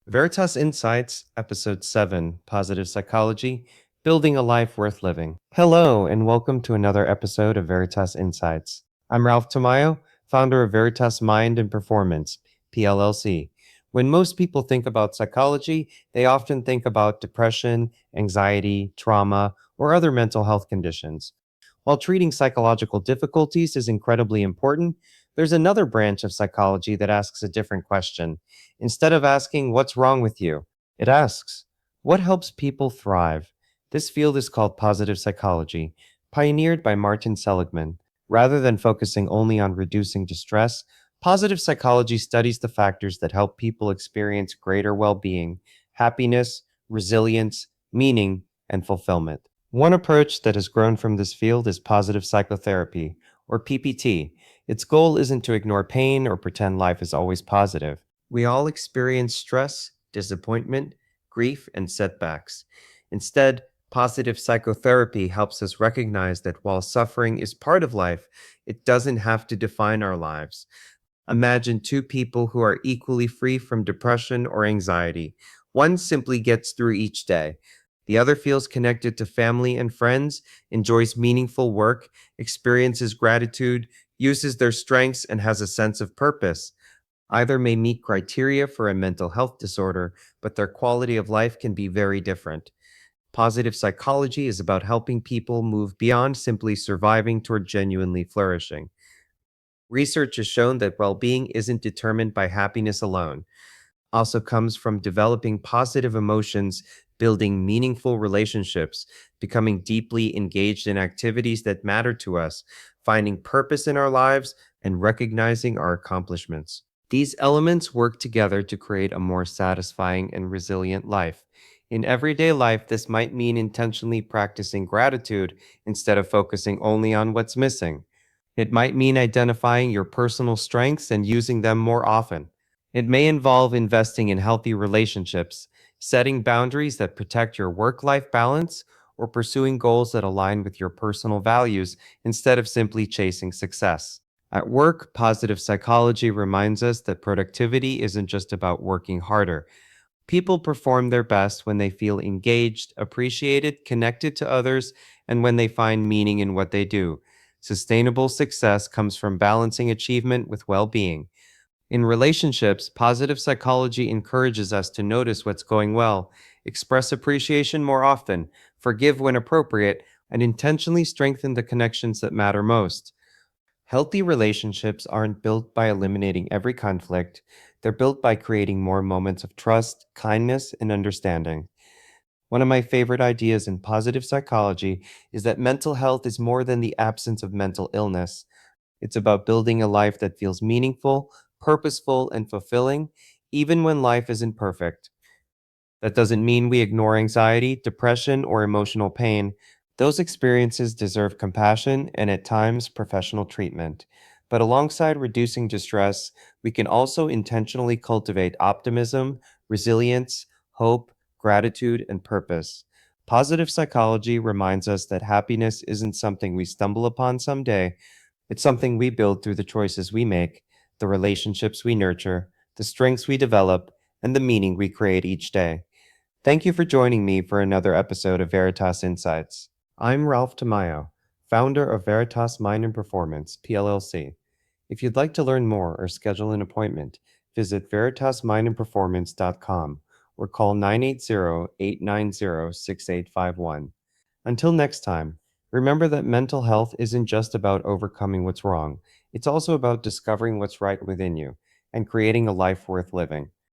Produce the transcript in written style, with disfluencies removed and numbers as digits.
Veritas Insights, Episode 7, Positive Psychology, Building a Life Worth Living. Hello, and welcome to another episode of Veritas Insights. I'm Ralph Tamayo, founder of Veritas Mind and Performance, PLLC. When most people think about psychology, they often think about depression, anxiety, trauma, or other mental health conditions. While treating psychological difficulties is incredibly important, there's another branch of psychology that asks a different question. Instead of asking, "What's wrong with you?" it asks, "What helps people thrive?" This field is called positive psychology, pioneered by Martin Seligman. Rather than focusing only on reducing distress, positive psychology studies the factors that help people experience greater well being, happiness, resilience, meaning, and fulfillment. One approach that has grown from this field is positive psychotherapy, or PPT. Its goal isn't to ignore pain or pretend life is always positive. We all experience stress, disappointment, grief, and setbacks. Instead, positive psychotherapy helps us recognize that while suffering is part of life, it doesn't have to define our lives. Imagine two people who are equally free from depression or anxiety. One simply gets through each day. The other feels connected to family and friends, enjoys meaningful work, experiences gratitude, uses their strengths, and has a sense of purpose. Either may meet criteria for a mental health disorder, but their quality of life can be very different. Positive psychology is about helping people move beyond simply surviving toward genuinely flourishing. Research has shown that well being isn't determined by happiness alone, also comes from developing positive emotions, building meaningful relationships, becoming deeply engaged in activities that matter to us, finding purpose in our lives, and recognizing our accomplishments. These elements work together to create a more satisfying and resilient life. In everyday life, this might mean intentionally practicing gratitude instead of focusing only on what's missing. It might mean identifying your personal strengths and using them more often. It may involve investing in healthy relationships, setting boundaries that protect your work life balance, or pursuing goals that align with your personal values instead of simply chasing success. At work, positive psychology reminds us that productivity isn't just about working harder. People perform their best when they feel engaged, appreciated, connected to others, and when they find meaning in what they do. Sustainable success comes from balancing achievement with well being. In relationships, positive psychology encourages us to notice what's going well, express appreciation more often, forgive when appropriate, and intentionally strengthen the connections that matter most. Healthy relationships aren't built by eliminating every conflict, they're built by creating more moments of trust, kindness, and understanding. One of my favorite ideas in positive psychology is that mental health is more than the absence of mental illness. It's about building a life that feels meaningful, purposeful, and fulfilling, even when life isn't perfect. That doesn't mean we ignore anxiety, depression, or emotional pain. Those experiences deserve compassion and at times professional treatment. But alongside reducing distress, we can also intentionally cultivate optimism, resilience, hope, gratitude, and purpose. Positive psychology reminds us that happiness isn't something we stumble upon someday, it's something we build through the choices we make, the relationships we nurture, the strengths we develop, and the meaning we create each day. Thank you for joining me for another episode of Veritas Insights. I'm Ralph Tamayo, founder of Veritas Mind and Performance, PLLC. If you'd like to learn more or schedule an appointment, visit veritasmindandperformance.com or call 980-890-6851. Until next time, remember that mental health isn't just about overcoming what's wrong, it's also about discovering what's right within you and creating a life worth living.